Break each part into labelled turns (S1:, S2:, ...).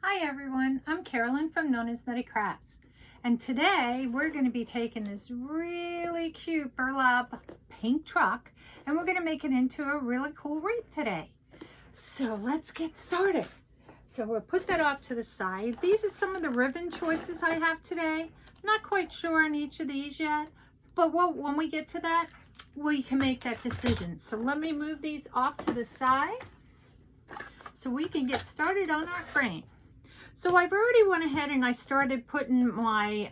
S1: Hi everyone, I'm Carolyn from Known as Nutty Crafts, and today we're going to be taking this really cute burlap pink truck and we're going to make it into a really cool wreath today. So let's get started. So we'll put that off to the side. These are some of the ribbon choices I have today. I'm not quite sure on each of these yet, but when we get to that, we can make that decision. So let me move these off to the side so we can get started on our frame. So I've already went ahead and I started putting my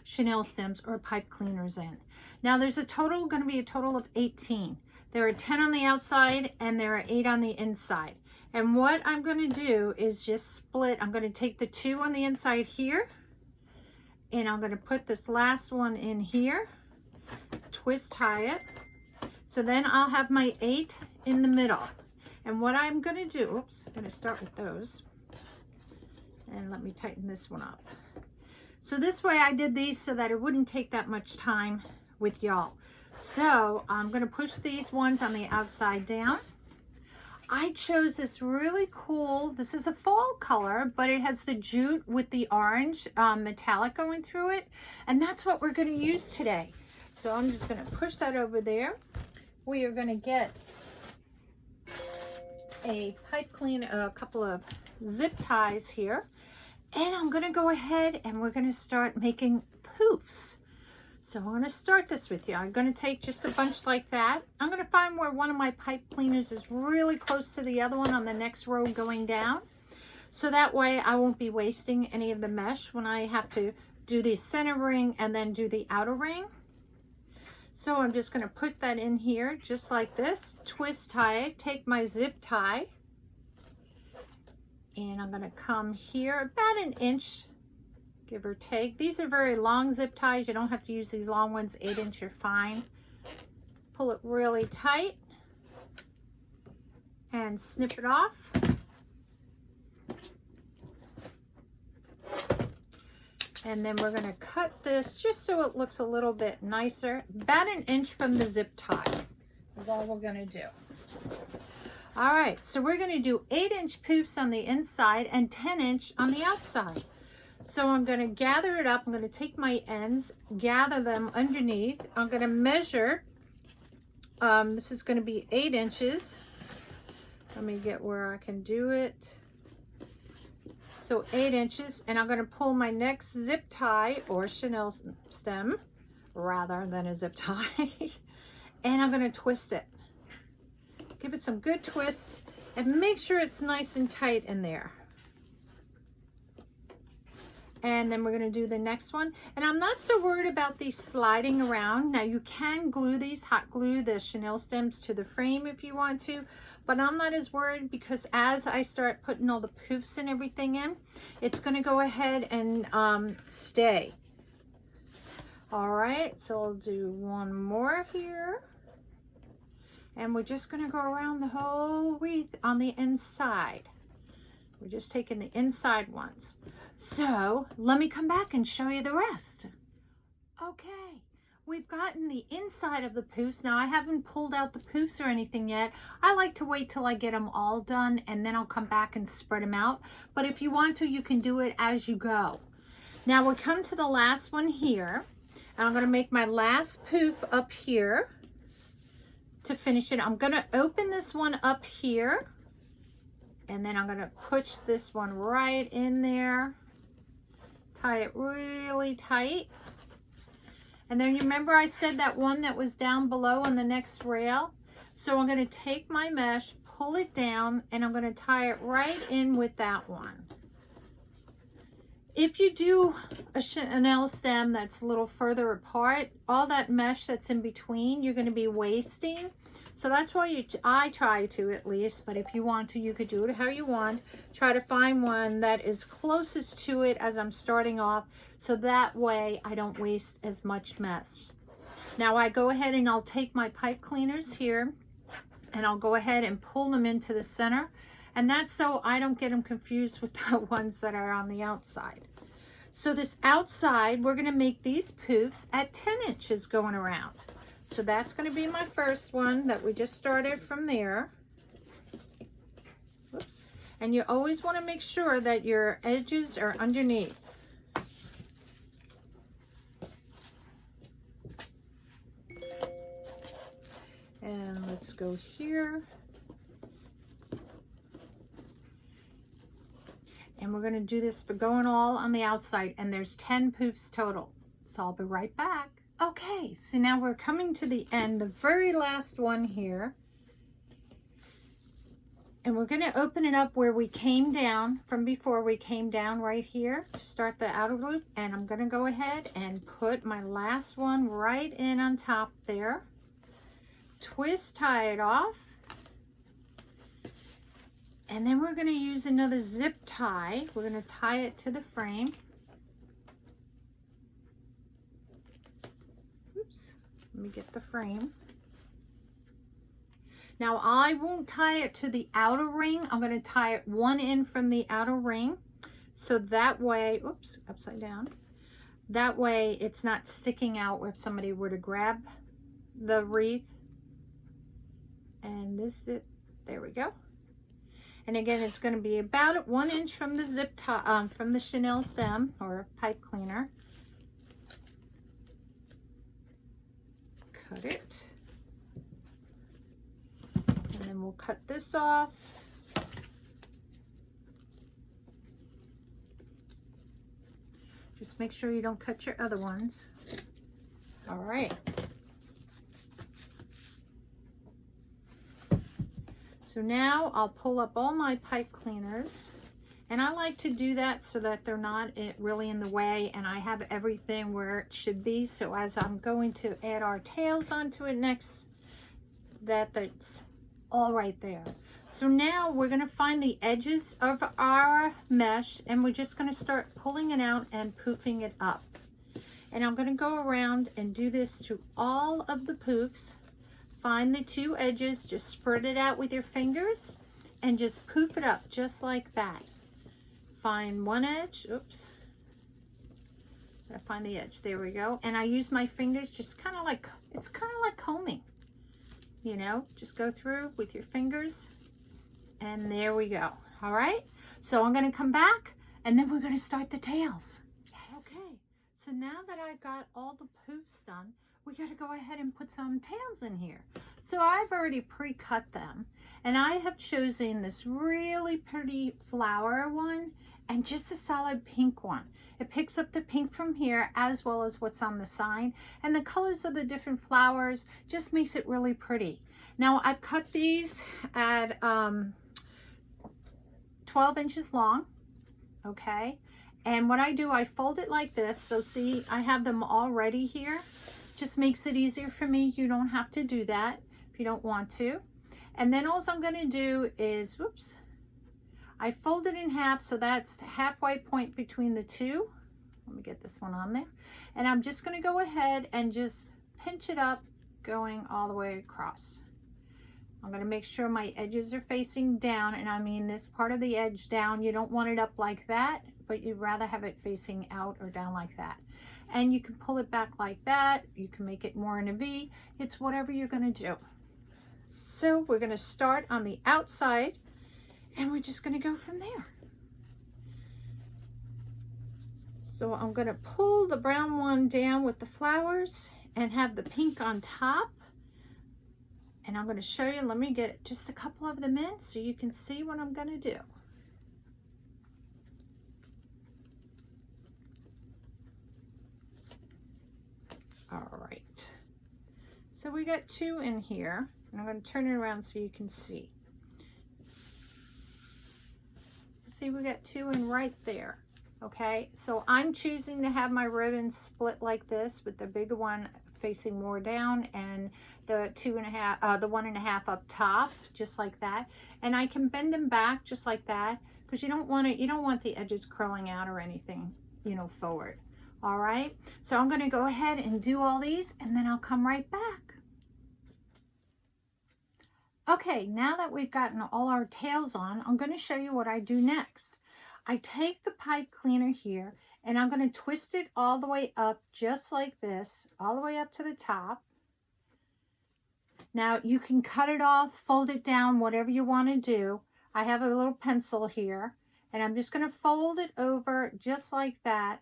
S1: chenille stems or pipe cleaners in. Now there's going to be a total of 18. There are 10 on the outside and there are 8 on the inside. And what I'm going to do is just split. I'm going to take the 2 on the inside here and I'm going to put this last one in here, twist tie it. So then I'll have my 8 in the middle. And what I'm going to do, oops, I'm going to start with those. And let me tighten this one up. So this way I did these so that it wouldn't take that much time with y'all. So I'm going to push these ones on the outside down. I chose this really cool, this is a fall color, but it has the jute with the orange metallic going through it. And that's what we're going to use today. So I'm just going to push that over there. We are going to get a pipe clean, a couple of zip ties here. And I'm going to go ahead and we're going to start making poofs. So I'm going to start this with you. I'm going to take just a bunch like that. I'm going to find where one of my pipe cleaners is really close to the other one on the next row going down. So that way I won't be wasting any of the mesh when I have to do the center ring and then do the outer ring. So I'm just going to put that in here just like this, twist tie it, take my zip tie, and I'm going to come here about 1 inch, give or take. These are very long zip ties. You don't have to use these long ones. 8 inch, you're fine. Pull it really tight and snip it off. And then we're going to cut this just so it looks a little bit nicer. About 1 inch from the zip tie is all we're going to do. All right, so we're going to do 8-inch poofs on the inside and 10-inch on the outside. So I'm going to gather it up. I'm going to take my ends, gather them underneath. I'm going to measure. This is going to be 8 inches. Let me get where I can do it. So 8 inches, and I'm going to pull my next zip tie or chenille stem rather than a zip tie, and I'm going to twist it. Give it some good twists and make sure it's nice and tight in there. And then we're going to do the next one. And I'm not so worried about these sliding around. Now you can glue these, hot glue the chenille stems to the frame if you want to, but I'm not as worried because as I start putting all the poofs and everything in, it's going to go ahead and stay. All right, so I'll do one more here. And we're just going to go around the whole wreath on the inside. We're just taking the inside ones. So let me come back and show you the rest. Okay, we've gotten the inside of the poofs. Now I haven't pulled out the poofs or anything yet. I like to wait till I get them all done and then I'll come back and spread them out. But if you want to, you can do it as you go. Now we'll come to the last one here. And I'm going to make my last poof up here. To finish it, I'm going to open this one up here and then I'm going to push this one right in there, tie it really tight, and then you remember I said that one that was down below on the next rail, so I'm going to take my mesh, pull it down, and I'm going to tie it right in with that one. If you do a chenille stem that's a little further apart, all that mesh that's in between, you're going to be wasting. So that's why I try to, at least, but if you want to, you could do it how you want. Try to find one that is closest to it as I'm starting off, so that way I don't waste as much mesh. Now I go ahead and I'll take my pipe cleaners here and I'll go ahead and pull them into the center. And that's so I don't get them confused with the ones that are on the outside. So this outside, we're going to make these poofs at 10 inches going around. So that's going to be my first one that we just started from there. Whoops. And you always want to make sure that your edges are underneath. And let's go here. And we're going to do this for going all on the outside. And there's 10 poofs total. So I'll be right back. Okay, so now we're coming to the end, the very last one here. And we're going to open it up where we came down from before. We came down right here to start the outer loop. And I'm going to go ahead and put my last one right in on top there. Twist, tie it off. And then we're going to use another zip tie. We're going to tie it to the frame. Oops, let me get the frame. Now I won't tie it to the outer ring. I'm going to tie it one in from the outer ring. So that way, oops, upside down. That way it's not sticking out if somebody were to grab the wreath. And this is, there we go. And again, it's going to be about 1 inch from the zip tie, from the chenille stem or pipe cleaner. Cut it. And then we'll cut this off. Just make sure you don't cut your other ones. All right. So now I'll pull up all my pipe cleaners, and I like to do that so that they're not really in the way, and I have everything where it should be. So as I'm going to add our tails onto it next, that's all right there. So now we're going to find the edges of our mesh, and we're just going to start pulling it out and poofing it up. And I'm going to go around and do this to all of the poofs. Find the 2 edges, just spread it out with your fingers and just poof it up just like that. Find one edge, oops. Gotta find the edge, there we go. And I use my fingers just kind of like, it's kind of like combing. You know, just go through with your fingers and there we go. All right, so I'm gonna come back and then we're gonna start the tails. Yes. Okay, so now that I've got all the poofs done, we got to go ahead and put some tails in here. So I've already pre-cut them, and I have chosen this really pretty flower one and just a solid pink one. It picks up the pink from here as well as what's on the side, and the colors of the different flowers just makes it really pretty. Now I've cut these at 12 inches long, okay? And what I do, I fold it like this. So see, I have them all ready here. Just makes it easier for me. You don't have to do that if you don't want to. And then all I'm going to do is, whoops, I fold it in half, so that's the halfway point between the two. Let me get this one on there. And I'm just going to go ahead and just pinch it up, going all the way across. I'm going to make sure my edges are facing down, and I mean this part of the edge down. You don't want it up like that, but you'd rather have it facing out or down like that. And you can pull it back like that. You can make it more in a V. It's whatever you're going to do. So we're going to start on the outside, and we're just going to go from there. So I'm going to pull the brown one down with the flowers and have the pink on top. And I'm going to show you, let me get just a couple of them in so you can see what I'm going to do. All right, so we got 2 in here, and I'm going to turn it around so you can see. See, we got 2 in right there. Okay, so I'm choosing to have my ribbon split like this, with the bigger one facing more down and the 2.5, the 1.5 up top, just like that. And I can bend them back just like that, because you don't want it, you don't want the edges curling out or anything, you know, forward. All right, so I'm going to go ahead and do all these, and then I'll come right back. Okay, now that we've gotten all our tails on, I'm going to show you what I do next. I take the pipe cleaner here, and I'm going to twist it all the way up, just like this, all the way up to the top. Now, you can cut it off, fold it down, whatever you want to do. I have a little pencil here, and I'm just going to fold it over just like that,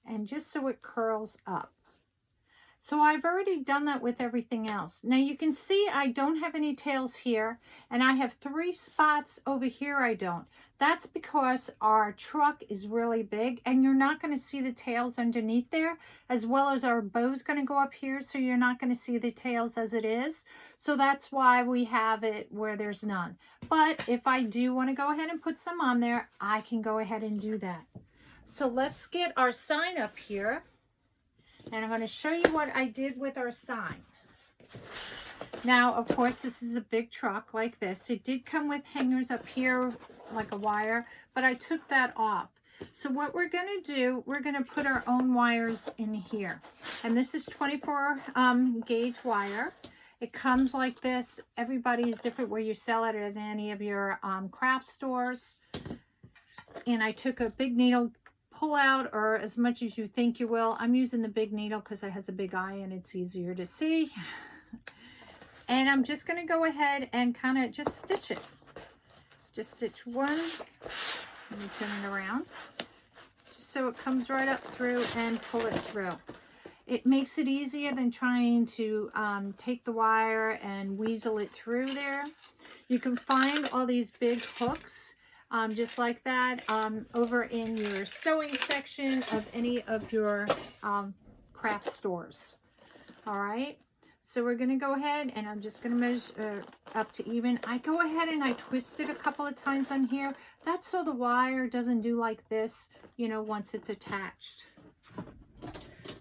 S1: and just so it curls up. So I've already done that with everything else. Now you can see I don't have any tails here, and I have 3 spots over here I don't. That's because our truck is really big, and you're not going to see the tails underneath there, as well as our bow's going to go up here, so you're not going to see the tails as it is. So that's why we have it where there's none. But if I do want to go ahead and put some on there, I can go ahead and do that. So let's get our sign up here. And I'm going to show you what I did with our sign. Now, of course, this is a big truck like this. It did come with hangers up here, like a wire, but I took that off. So what we're going to do, we're going to put our own wires in here. And this is 24 gauge wire. It comes like this. Everybody's different where you sell it at any of your craft stores. And I took a big needle, pull out, or as much as you think you will. I'm using the big needle because it has a big eye and it's easier to see. And I'm just going to go ahead and kind of just stitch it. Just stitch one. Let me turn it around. Just so it comes right up through and pull it through. It makes it easier than trying to take the wire and weasel it through there. You can find all these big hooks just like that over in your sewing section of any of your craft stores. All right, so we're going to go ahead and I'm just going to measure up to even. I go ahead and I twist it a couple of times on here. That's so the wire doesn't do like this, you know, once it's attached.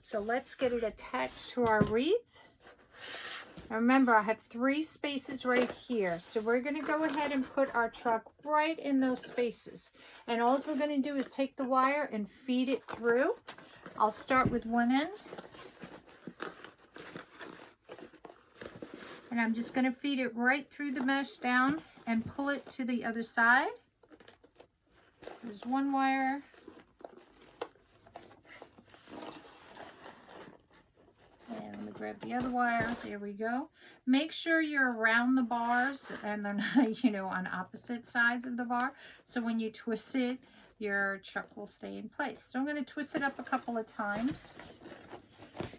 S1: So let's get it attached to our wreath. Now remember, I have 3 spaces right here. So we're going to go ahead and put our truck right in those spaces. And all we're going to do is take the wire and feed it through. I'll start with one end. And I'm just going to feed it right through the mesh down and pull it to the other side. There's one wire. Grab the other wire. There we go. Make sure you're around the bars and they're not, you know, on opposite sides of the bar. So when you twist it, your truck will stay in place. So I'm going to twist it up a couple of times.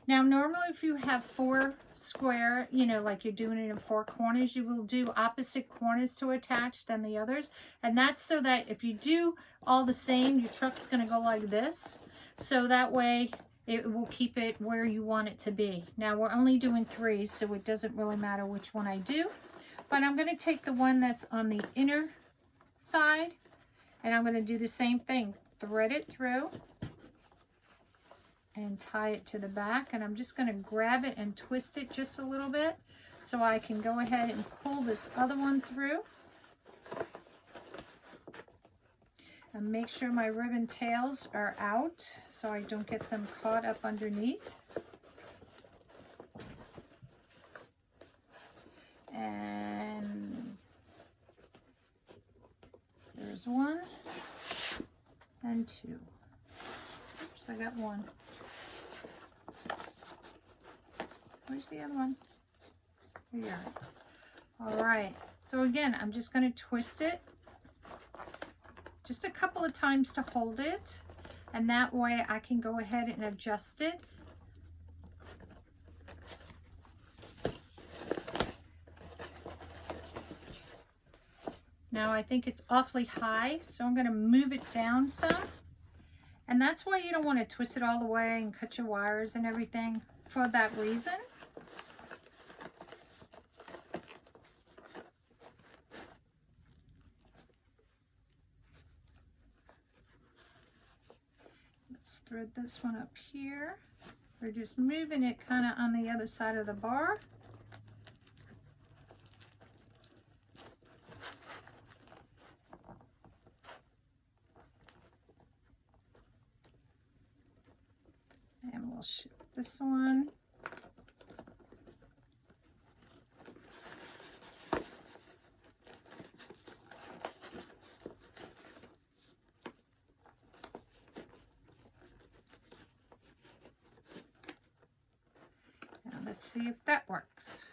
S1: Now, normally if you have 4 square, you know, like you're doing it in 4 corners, you will do opposite corners to attach than the others. And that's so that if you do all the same, your truck's going to go like this. So that way it will keep it where you want it to be. Now we're only doing 3, so it doesn't really matter which one I do. But I'm going to take the one that's on the inner side, and I'm going to do the same thing. Thread it through and tie it to the back. And I'm just going to grab it and twist it just a little bit so I can go ahead and pull this other one through. And make sure my ribbon tails are out so I don't get them caught up underneath. And there's 1 and 2. Oops, I got 1. Where's the other one? Here you are. All right, so again, I'm just going to twist it just a couple of times to hold it, and that way I can go ahead and adjust it. Now I think it's awfully high, so I'm going to move it down some. And that's why you don't want to twist it all the way and cut your wires and everything, for that reason. Let's thread this one up here. We're just moving it kind of on the other side of the bar. And we'll shift this one. Now let's see if that works.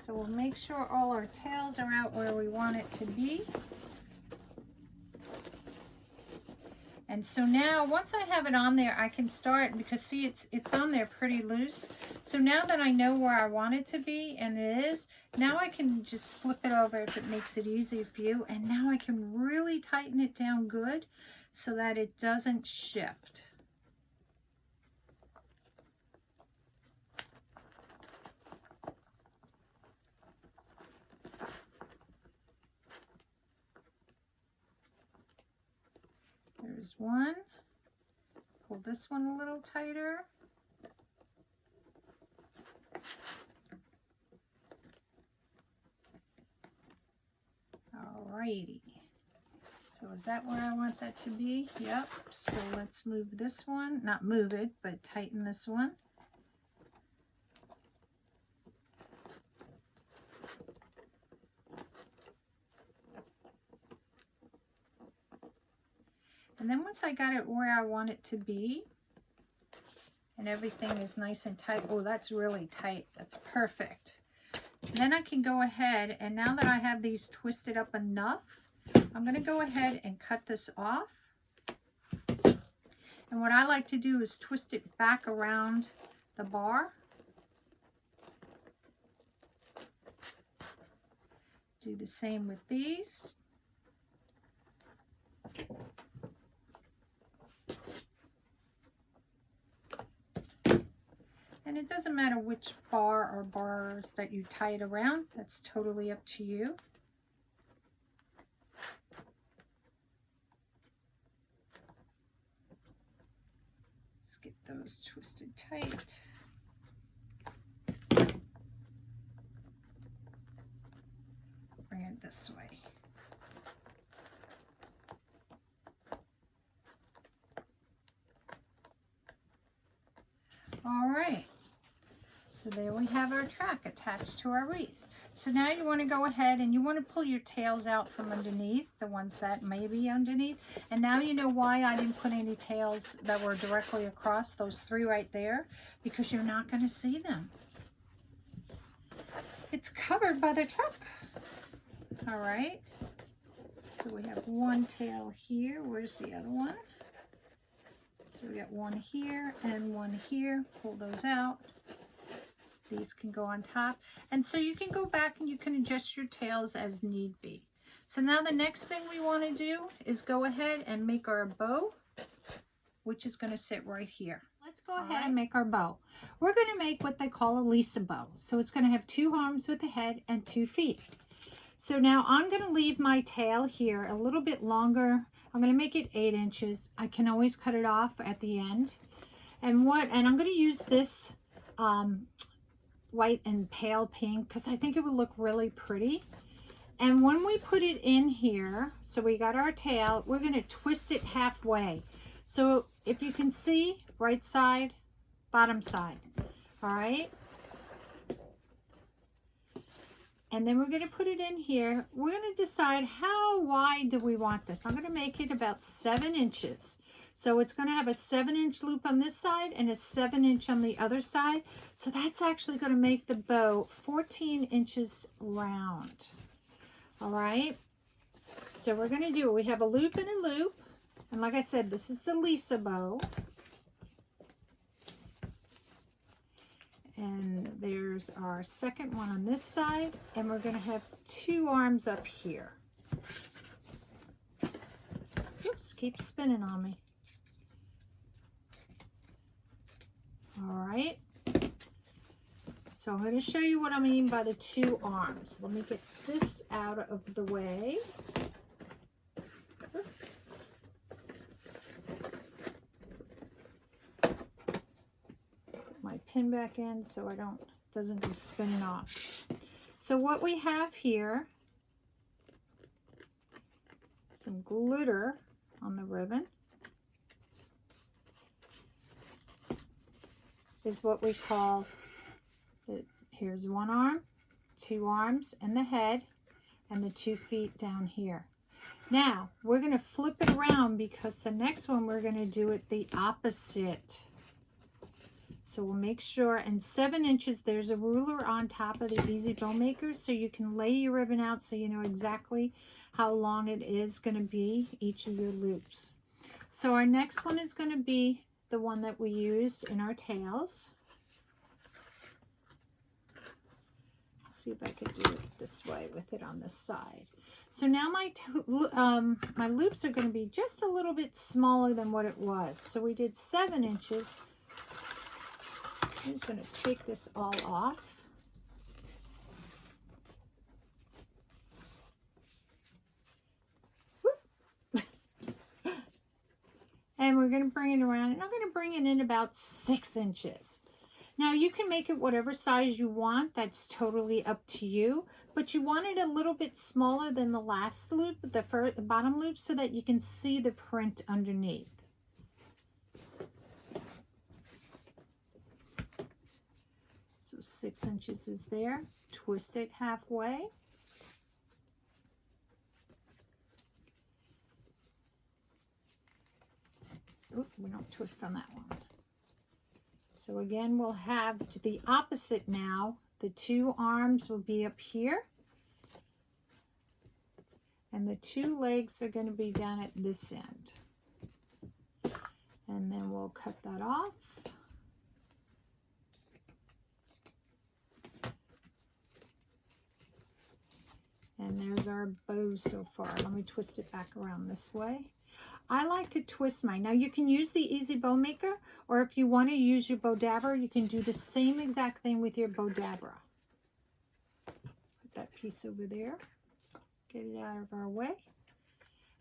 S1: So we'll make sure all our tails are out where we want it to be. And so now, once I have it on there, I can start, because see, it's on there pretty loose. So now that I know where I want it to be, and it is, now I can just flip it over if it makes it easy for you. And now I can really tighten it down good so that it doesn't shift. There's one. Pull this one a little tighter. Alrighty. So is that where I want that to be? Yep. So let's move this one. Not move it, but tighten this one. And then once I got it where I want it to be, and everything is nice and tight. Oh, that's really tight. That's perfect. Then I can go ahead, and now that I have these twisted up enough, I'm going to go ahead and cut this off. And what I like to do is twist it back around the bar. Do the same with these. And it doesn't matter which bar or bars that you tie it around. That's totally up to you. Let's get those twisted tight. Bring it this way. All right, so there we have our track attached to our wreath. So now you want to go ahead and you want to pull your tails out from underneath, the ones that may be underneath. And now you know why I didn't put any tails that were directly across, those three right there, because you're not going to see them. It's covered by the truck. All right, so we have one tail here. Where's the other one? So we got one here and one here. Pull those out. These can go on top. And so you can go back and you can adjust your tails as need be. So now the next thing we want to do is go ahead and make our bow, which is going to sit right here. Let's go ahead and make our bow. We're going to make what they call a Lisa bow. So it's going to have 2 arms with a head and 2 feet. So now I'm going to leave my tail here a little bit longer. I'm going to make it 8 inches. I can always cut it off at the end. And I'm going to use this white and pale pink because I think it would look really pretty. And when we put it in here, so we got our tail, we're going to twist it halfway. So if you can see, right side, bottom side. All right. And then we're going to put it in here. We're going to decide how wide do we want this. I'm going to make it about 7 inches. So it's going to have a 7-inch loop on this side and a 7-inch on the other side. So that's actually going to make the bow 14 inches round. All right. So we're going to do it. We have a loop and a loop. And like I said, this is the Lisa bow. And there's our second one on this side, and we're going to have 2 arms up here. Oops, keeps spinning on me. All right. So I'm going to show you what I mean by the 2 arms. Let me get this out of the way. My pin back in so I doesn't go spinning off. So what we have here, some glitter on the ribbon, is what we call here's 1 arm, 2 arms, and the head, and the 2 feet down here. Now we're going to flip it around because the next one we're going to do it the opposite So we'll make sure, and 7 inches, there's a ruler on top of the Easy Bow Maker, so you can lay your ribbon out so you know exactly how long it is going to be, each of your loops. So our next one is going to be the one that we used in our tails. Let's see if I could do it this way with it on the side. So now my loops are going to be just a little bit smaller than what it was. So we did 7 inches. I'm just going to take this all off. And we're going to bring it around, and I'm going to bring it in about 6 inches. Now you can make it whatever size you want. That's totally up to you. But you want it a little bit smaller than the last loop, the bottom loop, so that you can see the print underneath. So 6 inches is there. Twist it halfway. Oop, we don't twist on that one. So again, we'll have the opposite now. The 2 arms will be up here. And the 2 legs are going to be down at this end. And then we'll cut that off. And there's our bow so far. Let me twist it back around this way. I like to twist mine. Now you can use the Easy Bow Maker, or if you want to use your bow dabber, you can do the same exact thing with your bow dabber. Put that piece over there. Get it out of our way.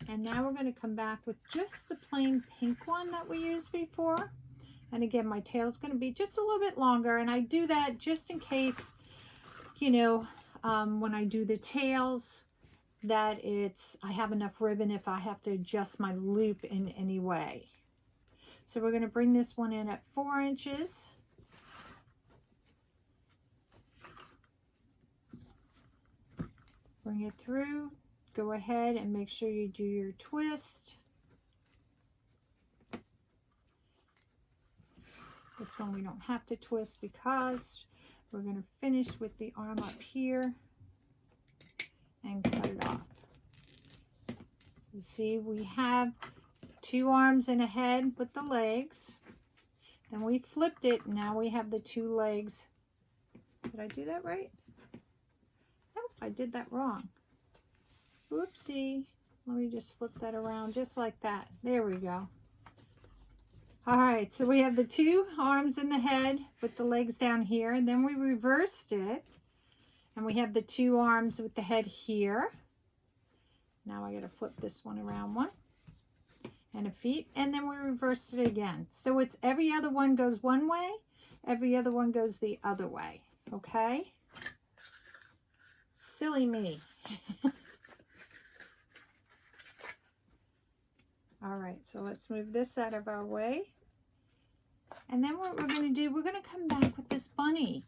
S1: And now we're going to come back with just the plain pink one that we used before. And again, my tail's going to be just a little bit longer, and I do that just in case, you know, when I do the tails, that I have enough ribbon if I have to adjust my loop in any way. So we're going to bring this one in at 4 inches. Bring it through. Go ahead and make sure you do your twist. This one we don't have to twist because we're going to finish with the arm up here and cut it off. So see, we have 2 arms and a head with the legs. Then we flipped it. Now we have the 2 legs. Did I do that right? Nope, I did that wrong. Whoopsie. Let me just flip that around just like that. There we go. All right, so we have the 2 arms and the head with the legs down here. And then we reversed it. And we have the 2 arms with the head here. Now I got to flip this one around one. And a feet. And then we reversed it again. So it's every other one goes one way. Every other one goes the other way. Okay? Silly me. All right, so let's move this out of our way. And then what we're going to do, we're going to come back with this bunny.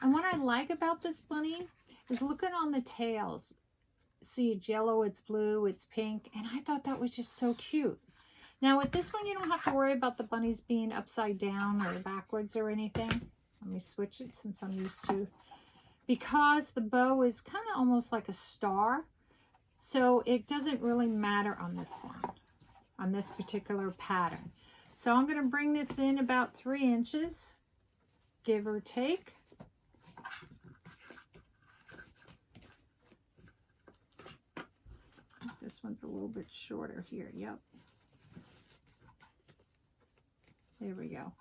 S1: And what I like about this bunny is looking on the tails. See, it's yellow, it's blue, it's pink, and I thought that was just so cute. Now with this one, you don't have to worry about the bunnies being upside down or backwards or anything. Let me switch it since I'm used to, because the bow is kind of almost like a star, so it doesn't really matter on this one, on this particular pattern. So I'm going to bring this in about 3 inches, give or take. This one's a little bit shorter here. Yep. There we go.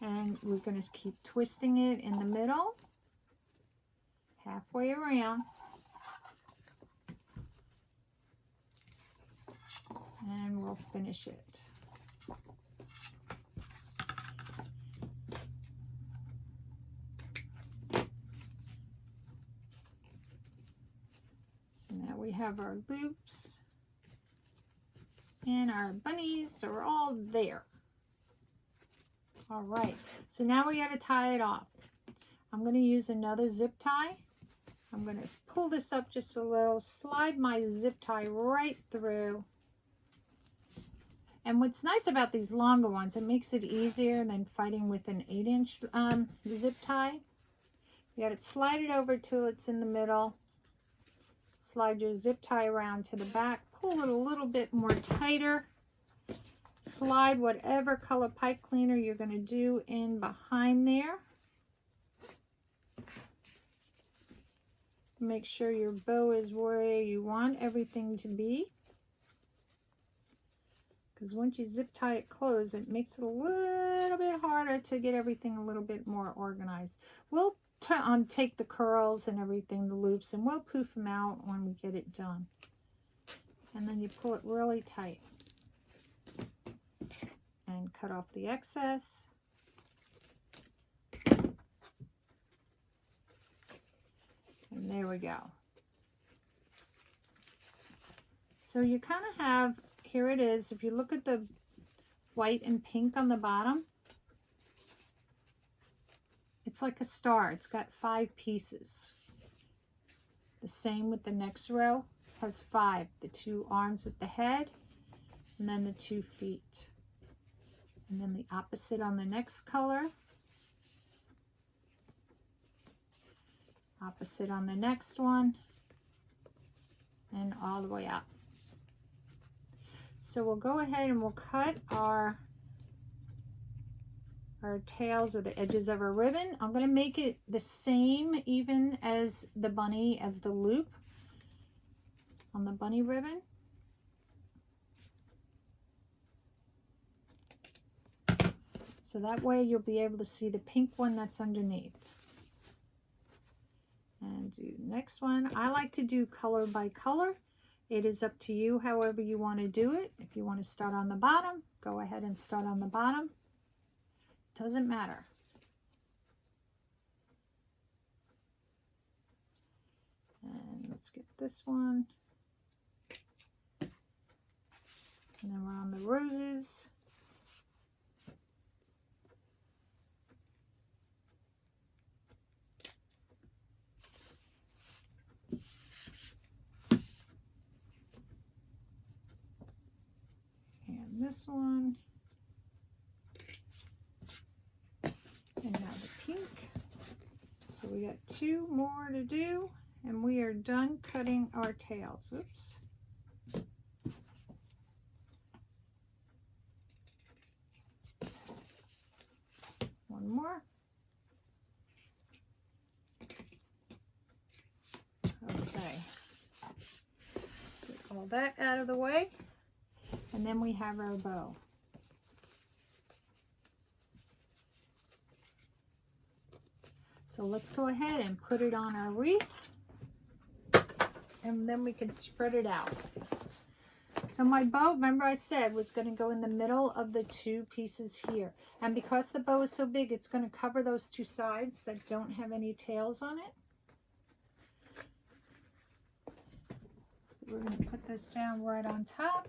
S1: And we're going to keep twisting it in the middle, halfway around. And we'll finish it. So now we have our loops and our bunnies are all there. All right, so now we got to tie it off. I'm going to use another zip tie. I'm going to pull this up just a little, slide my zip tie right through. And what's nice about these longer ones, it makes it easier than fighting with an 8-inch zip tie. You got to slide it over till it's in the middle. Slide your zip tie around to the back. Pull it a little bit more tighter. Slide whatever color pipe cleaner you're going to do in behind there. Make sure your bow is where you want everything to be. Because once you zip tie it closed, it makes it a little bit harder to get everything a little bit more organized. We'll take the curls and everything, the loops, and we'll poof them out when we get it done. And then you pull it really tight. And cut off the excess. And there we go. So you kind of have, here it is, if you look at the white and pink on the bottom, it's like a star. It's got 5 pieces. The same with the next row, has 5. The 2 arms with the head, and then the 2 feet. And then the opposite on the next color. Opposite on the next one. And all the way up. So we'll go ahead and we'll cut our tails or the edges of our ribbon. I'm going to make it the same even as the bunny, as the loop on the bunny ribbon. So that way you'll be able to see the pink one that's underneath. And do the next one. I like to do color by color. It is up to you however you want to do it. If you want to start on the bottom, go ahead and start on the bottom. Doesn't matter. And let's get this one. And then we're on the roses. And this one. And now the pink. So we got 2 more to do, and we are done cutting our tails. Oops. One more. Okay. Get all that out of the way, and then we have our bow. So let's go ahead and put it on our wreath, and then we can spread it out. So my bow, remember I said, was going to go in the middle of the 2 pieces here. And because the bow is so big, it's going to cover those 2 sides that don't have any tails on it. So we're going to put this down right on top.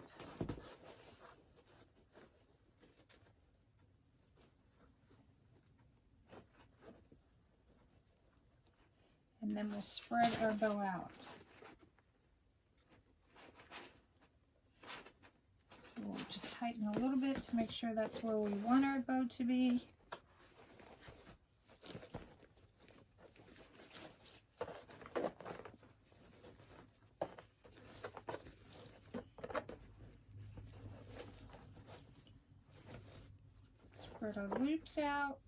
S1: And then we'll spread our bow out. So we'll just tighten a little bit to make sure that's where we want our bow to be. Spread our loops out.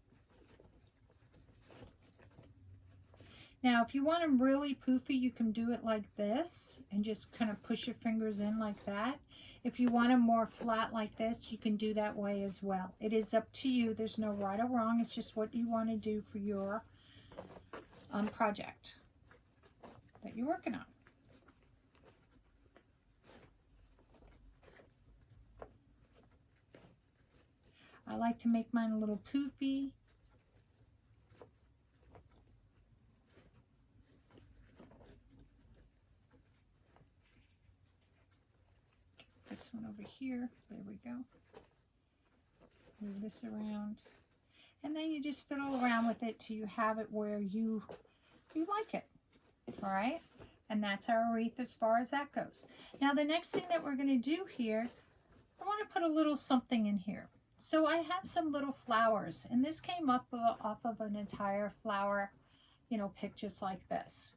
S1: Now, if you want them really poofy, you can do it like this and just kind of push your fingers in like that. If you want them more flat like this, you can do that way as well. It is up to you. There's no right or wrong. It's just what you want to do for your project that you're working on. I like to make mine a little poofy. This one over here. There we go. Move this around. And then you just fiddle around with it till you have it where you like it. All right? And that's our wreath as far as that goes. Now the next thing that we're going to do here, I want to put a little something in here. So I have some little flowers, and this came up off of an entire flower, you know, pick just like this.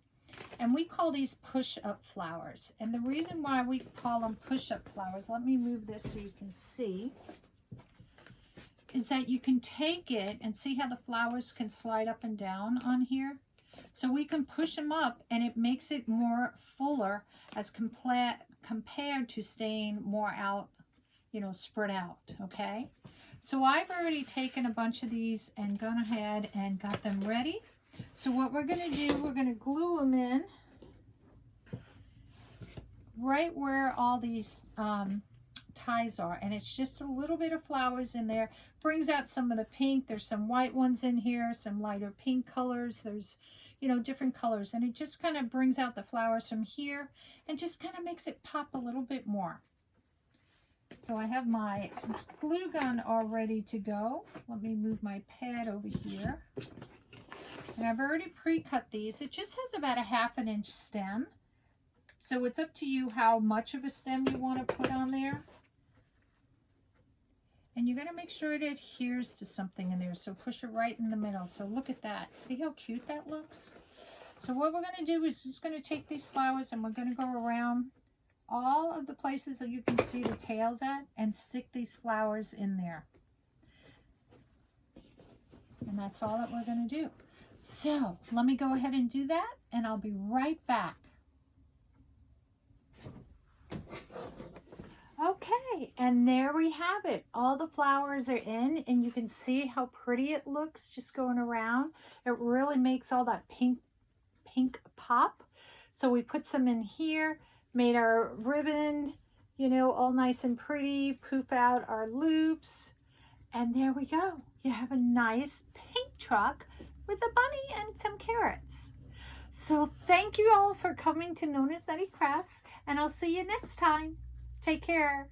S1: And we call these push-up flowers. And the reason why we call them push-up flowers, let me move this so you can see, is that you can take it and see how the flowers can slide up and down on here. So we can push them up and it makes it more fuller as compared to staying more out, you know, spread out, okay? So I've already taken a bunch of these and gone ahead and got them ready. So what we're going to do, we're going to glue them in right where all these ties are, and it's just a little bit of flowers in there. Brings out some of the pink. There's some white ones in here, some lighter pink colors. There's, you know, different colors, and it just kind of brings out the flowers from here and just kind of makes it pop a little bit more. So I have my glue gun all ready to go. Let me move my pad over here. And I've already pre-cut these. It just has about a 1/2 inch stem. So it's up to you how much of a stem you want to put on there. And you're going to make sure it adheres to something in there. So push it right in the middle. So look at that. See how cute that looks? So what we're going to do is just going to take these flowers and we're going to go around all of the places that you can see the tails at and stick these flowers in there. And that's all that we're going to do. So let me go ahead and do that and I'll be right back. Okay, and there we have it. All the flowers are in and you can see how pretty it looks just going around. It really makes all that pink pop. So we put some in here, made our ribbon, you know, all nice and pretty, poof out our loops, and there we go. You have a nice paint truck with a bunny and some carrots. So thank you all for coming to Nona's Nutty Crafts, and I'll see you next time. Take care.